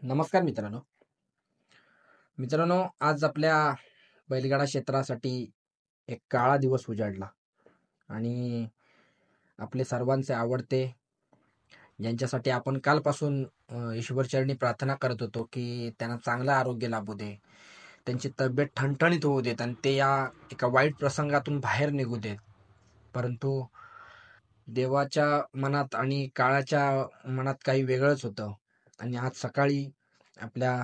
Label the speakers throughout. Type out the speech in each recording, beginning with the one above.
Speaker 1: नमस्कार मित्रांनो. मित्रांनो, आज आपल्या बैलगाडा क्षेत्रासाठी एक काळा दिवस उजाडला आणि आपले सर्वांचे आवडते, ज्यांच्यासाठी आपण कालपासून ईश्वरचरणी प्रार्थना करत होतो की त्यांना चांगलं आरोग्य लाभू दे, त्यांची तब्येत ठणठणीत होऊ देत आणि ते या एका वाईट प्रसंगातून बाहेर निघू देत. परंतु देवाच्या मनात आणि काळाच्या मनात काही वेगळंच होतं आणि आज सकाळी आपल्या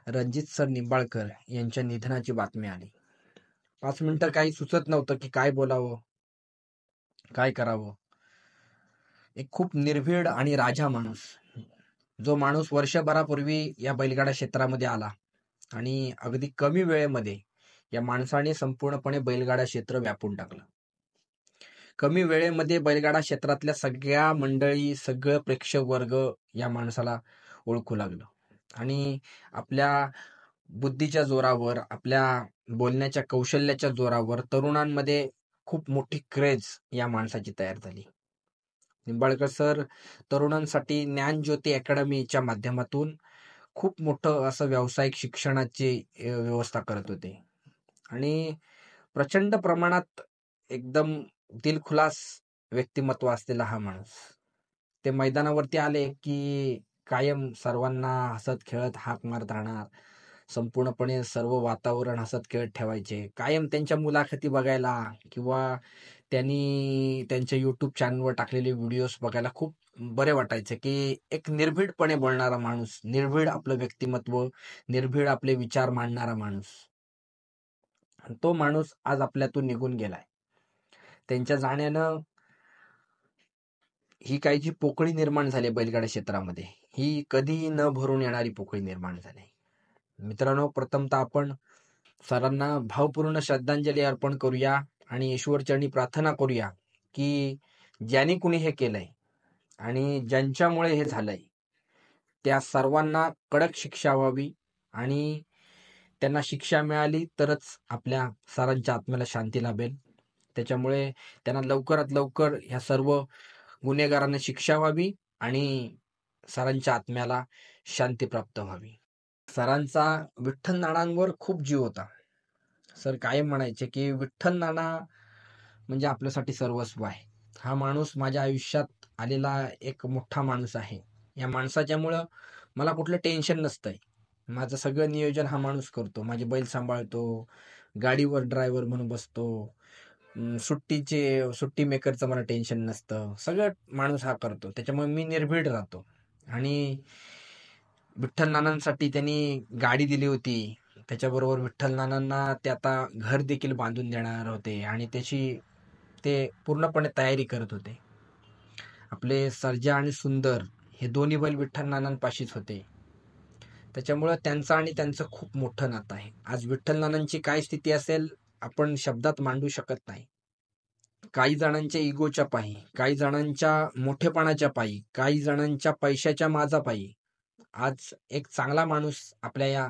Speaker 1: रणजित सर निंबाळकर यांच्या निधनाची बातमी आली. 5 मिनिटं काही सुचत नव्हतं की काय बोलावं, काय करावं. एक खूप निर्भीड आणि राजा माणूस, जो माणूस वर्षभरापूर्वी या बैलगाडा क्षेत्रामध्ये आला आणि अगदी कमी वेळेमध्ये या माणसाने संपूर्णपणे बैलगाडा क्षेत्र व्यापून टाकलं. कमी वेळेमध्ये बैलगाडा क्षेत्रातल्या सगळ्या मंडळी, सगळं प्रेक्षक वर्ग या माणसाला ओळखू लागलं आणि आपल्या बुद्धीच्या जोरावर, आपल्या बोलण्याच्या कौशल्याच्या जोरावर तरुणांमध्ये खूप मोठी क्रेज या माणसाची तयार झाली. निंबाळकर सर तरुणांसाठी ज्ञानज्योती अकॅडमीच्या माध्यमातून खूप मोठं असं व्यावसायिक शिक्षणाची व्यवस्था करत होते आणि प्रचंड प्रमाणात एकदम दिलखुलास व्यक्तिमत्व असलेला हा माणूस. ते मैदानावरती आले की कायम सर्वांना हसत खेळत हाक मारत राहणार. संपूर्णपणे सर्व वातावरण हसत खेळत ठेवायचे. कायम त्यांच्या मुलाखती बघायला किंवा त्यांनी त्यांच्या युट्यूब चॅनलवर टाकलेले व्हिडिओज बघायला खूप बरे वाटायचे की एक निर्भीडपणे बोलणारा माणूस, निर्भीड आपलं व्यक्तिमत्व, निर्भीड आपले विचार मांडणारा माणूस. तो माणूस आज आपल्यातून निघून गेलाय. त्यांच्या जाण्यानं ही काही जी पोकळी निर्माण झाली बैलगाडा क्षेत्रामध्ये, ही कधीही न भरून येणारी पोकळी निर्माण झाली. मित्रांनो, प्रथमतः आपण सरांना भावपूर्ण श्रद्धांजली अर्पण करूया आणि ईश्वरचरणी प्रार्थना करूया की ज्यांनी कुणी हे केलंय आणि ज्यांच्यामुळे हे झालंय त्या सर्वांना कडक शिक्षा व्हावी आणि त्यांना शिक्षा मिळाली तरच आपल्या सरांच्या आत्म्याला शांती लाभेल. त्याच्यामुळे त्यांना लवकरात लवकर ह्या सर्व गुन्हेगारांना शिक्षा व्हावी आणि सरांच्या आत्म्याला शांती प्राप्त व्हावी. सरांचा विठ्ठल नानांवर खूप जीव होता. सर कायम म्हणायचे की विठ्ठल नाना म्हणजे आपल्यासाठी सर्वस्व आहे. हा माणूस माझ्या आयुष्यात आलेला एक मोठा माणूस आहे. या माणसाच्यामुळं मला कुठलं टेन्शन नसतंय. माझं सगळं नियोजन हा माणूस करतो. माझे बैल सांभाळतो, गाडीवर ड्रायव्हर म्हणून बसतो, सुट्टी मेकरचं मला टेन्शन नसतं. सगळं माणूस हा करतो. त्याच्यामुळे मी निर्भीड राहतो. आणि विठ्ठल नानांसाठी त्यांनी गाडी दिली होती. त्याच्याबरोबर विठ्ठल नानांना ते आता घर देखील बांधून देणार होते आणि ते पूर्णपणे तयारी करत होते. आपले सर्जा आणि सुंदर हे दोन्ही बैल विठ्ठल नानांपाशीच होते. त्याच्यामुळं त्यांचं आणि त्यांचं खूप मोठं नातं आहे. आज विठ्ठल नानांची काय स्थिती असेल आपण शब्दात मांडू शकत नाही. काही जणांच्या इगोच्या पायी, काही जणांच्या मोठेपणाच्या पायी, काही जणांच्या पैशाच्या माझापायी आज एक चांगला माणूस आपल्या या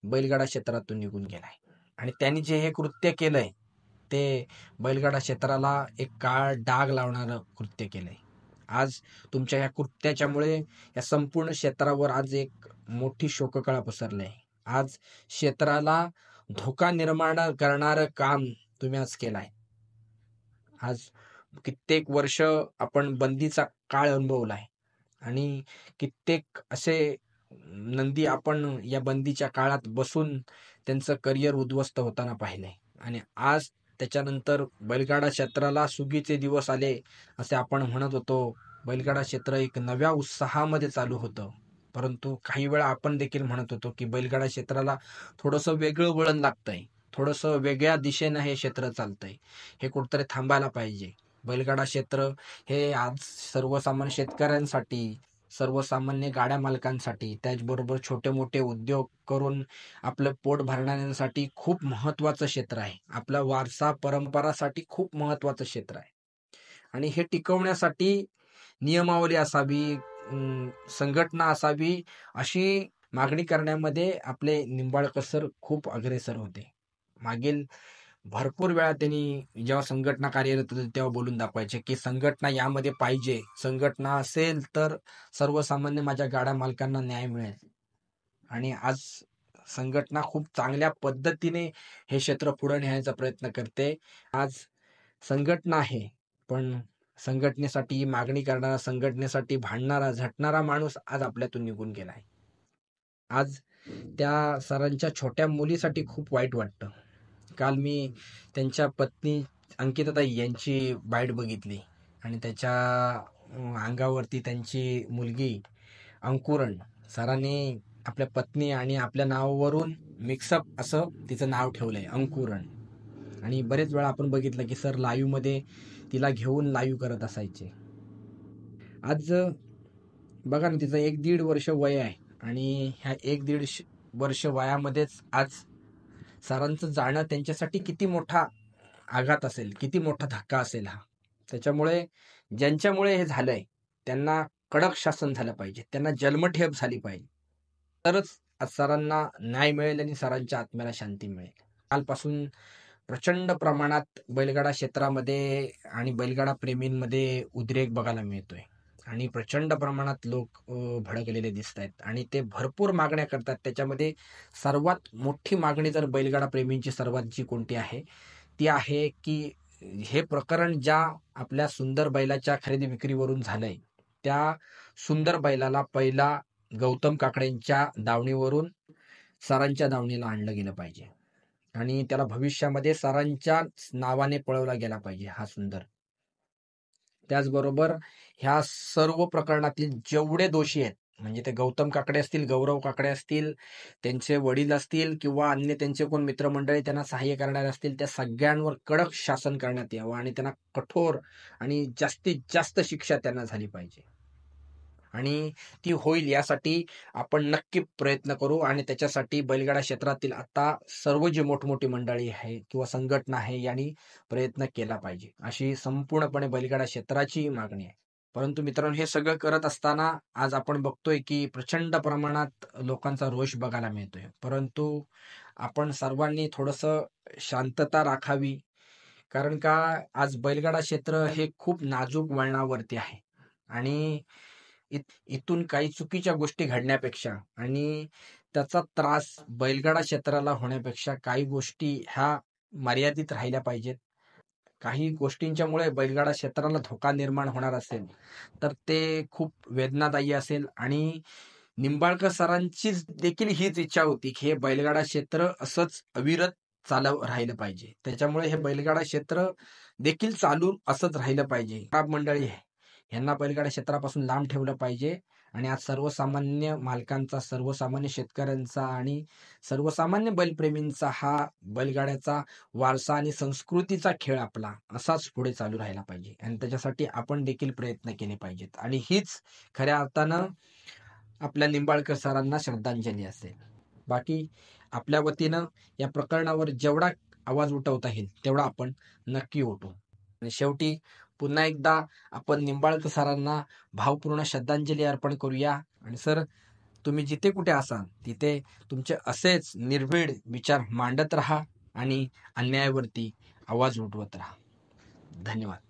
Speaker 1: बैलगाडा क्षेत्रातून निघून गेलाय आणि त्यांनी जे हे कृत्य केलंय ते बैलगाडा क्षेत्राला एक काळ डाग लावणारं कृत्य केलंय. आज तुमच्या या कृत्याच्यामुळे या संपूर्ण क्षेत्रावर आज एक मोठी शोककळा पसरली. आज क्षेत्राला धोका निर्माण करणारं काम तुम्ही आज केलाय. आज कित्येक वर्ष आपण बंदीचा काळ अनुभवलाय आणि कित्येक असे नंदी आपण या बंदीच्या काळात बसून त्यांचं करिअर उद्ध्वस्त होताना पाहिलंय आणि आज त्याच्यानंतर बैलगाडा क्षेत्राला सुगीचे दिवस आले असे आपण म्हणत होतो. बैलगाडा क्षेत्र एक नव्या उत्साहामध्ये चालू होतं. परंतु काही वेळा आपण देखील म्हणत होतो की बैलगाडा क्षेत्राला थोडंसं वेगळं वळण लागतंय, थोडंसं वेगळ्या दिशेनं हे क्षेत्र चालतंय, हे कुठंतरी थांबायला पाहिजे. बैलगाडा क्षेत्र हे आज सर्वसामान्य शेतकऱ्यांसाठी, सर्वसामान्य गाड्या मालकांसाठी, त्याचबरोबर छोटे मोठे उद्योग करून आपलं पोट भरणाऱ्यांसाठी खूप महत्वाचं क्षेत्र आहे. आपला वारसा परंपरासाठी खूप महत्वाचं क्षेत्र आहे आणि हे टिकवण्यासाठी नियमावली असावी, संघटना असावी, अशी मागणी करण्यामध्ये आपले निंबाळकर सर खूप अग्रेसर होते. मागील भरपूर वेळा त्यांनी जेव्हा संघटना कार्यरत होती तेव्हा बोलून दाखवायचे की संघटना यामध्ये पाहिजे, संघटना असेल तर सर्वसामान्य माझ्या गाड्या मालकांना न्याय मिळेल. आणि आज संघटना खूप चांगल्या पद्धतीने हे क्षेत्र पुढे नेण्याचा प्रयत्न करते. आज संघटना आहे, पण संघटनेसाठी मागणी करणारा, संघटनेसाठी भांडणारा, झटणारा माणूस आज आपल्यातून निघून गेलाय. आज त्या सरांच्या छोट्या मुलीसाठी खूप वाईट वाटतं. काल मी त्यांच्या पत्नी अंकिताताई यांची बाईट बघितली आणि त्याच्या अंगावरती त्यांची मुलगी अंकुरण, सरांनी आपल्या पत्नी आणि आपल्या नावावरून मिक्सअप असं तिचं नाव ठेवलंय, अंकुरण. आणि बरेच वेळा आपण बघितलं की सर लाईव्ह मध्ये तिला घेऊन लाईव्ह करत असायचे. आज बघा ना, तिचं 1-1.5 वर्ष वय आहे आणि ह्या 1-1.5 वर्ष वयामध्येच आज सरांचं जाणं त्यांच्यासाठी किती मोठा आघात असेल, किती मोठा धक्का असेल हा. त्याच्यामुळे ज्यांच्यामुळे हे झालंय त्यांना कडक शासन झालं पाहिजे, त्यांना जन्मठेप झाली पाहिजे, तरच आज सरांना न्याय मिळेल आणि सरांच्या आत्म्याला शांती मिळेल. कालपासून प्रचंड प्रमाणात बैलगाडा क्षेत्रामध्ये आणि बैलगाडा प्रेमींमध्ये उद्रेक बघायला मिळतोय आणि प्रचंड प्रमाणात लोक भडकलेले दिसत आहेत आणि ते भरपूर मागण्या करतात. त्याच्यामध्ये सर्वात मोठी मागणी जर बैलगाडा प्रेमींची सर्वात जी कोणती आहे ती आहे की हे प्रकरण ज्या आपल्या सुंदर बैलाच्या खरेदी विक्रीवरून झालंय, त्या सुंदर बैलाला पहिला गौतम काकडेंच्या दावणीवरून सरांच्या दावणीला आणलं गेलं पाहिजे आणि त्याला भविष्यामध्ये सरांच्या नावाने पळवला गेला पाहिजे हा सुंदर. त्याचबरोबर ह्या सर्व प्रकरणातील जेवढे दोषी आहेत, म्हणजे ते गौतम काकडे असतील, गौरव काकडे असतील, त्यांचे वडील असतील किंवा अन्य त्यांचे कोण मित्रमंडळी त्यांना सहाय्य करणारे असतील, त्या सगळ्यांवर कडक शासन करण्यात यावं आणि त्यांना कठोर आणि जास्तीत जास्त शिक्षा त्यांना झाली पाहिजे आणि ती होईल यासाठी आपण नक्की प्रयत्न करू. आणि त्याच्यासाठी बैलगाडा क्षेत्रातील आता सर्व जी मोठमोठी मंडळी आहे किंवा संघटना आहे यांनी प्रयत्न केला पाहिजे, अशी संपूर्णपणे बैलगाडा क्षेत्राची मागणी आहे. परंतु मित्रांनो, हे सगळं करत असताना आज आपण बघतोय की प्रचंड प्रमाणात लोकांचा रोष बघायला मिळतोय, परंतु आपण सर्वांनी थोडस शांतता राखावी. कारण का आज बैलगाडा क्षेत्र हे खूप नाजूक वळणावरती आहे आणि इथून काही चुकीच्या गोष्टी घडण्यापेक्षा आणि त्याचा त्रास बैलगाडा क्षेत्राला होण्यापेक्षा काही गोष्टी ह्या मर्यादित राहिल्या पाहिजेत. काही गोष्टींच्यामुळे बैलगाडा क्षेत्राला धोका निर्माण होणार असेल तर ते खूप वेदनादायी असेल आणि निंबाळकर सरांची देखील हीच इच्छा होती की हे बैलगाडा क्षेत्र असंच अविरत चालू राहिलं पाहिजे. त्याच्यामुळे हे बैलगाडा क्षेत्र देखील चालून असंच राहिलं पाहिजे. खराब मंडळी आहे यांना बैलगाडा क्षेत्रापासून लांब ठेवलं पाहिजे आणि आज सर्वसामान्य मालकांचा, सर्वसामान्य शेतकऱ्यांचा आणि सर्वसामान्य बैलप्रेमींचा हा बैलगाड्याचा वारसा आणि संस्कृतीचा खेळ आपला असाच पुढे चालू राहिला पाहिजे आणि त्याच्यासाठी आपण देखील प्रयत्न केले पाहिजेत. आणि हीच खऱ्या अर्थानं आपल्या निंबाळकर सरांना श्रद्धांजली असेल. बाकी आपल्या वतीनं या प्रकरणावर जेवढा आवाज उठवता येईल तेवढा आपण नक्की उठवू. आणि शेवटी पुन्हा एकदा आपण निंबाळकर सरांना भावपूर्ण श्रद्धांजली अर्पण करूया. आणि सर, तुम्ही जिथे कुठे असाल तिथे तुमचे असेच निर्भीड विचार मांडत राहा आणि अन्यायावरती आवाज उठवत राहा. धन्यवाद.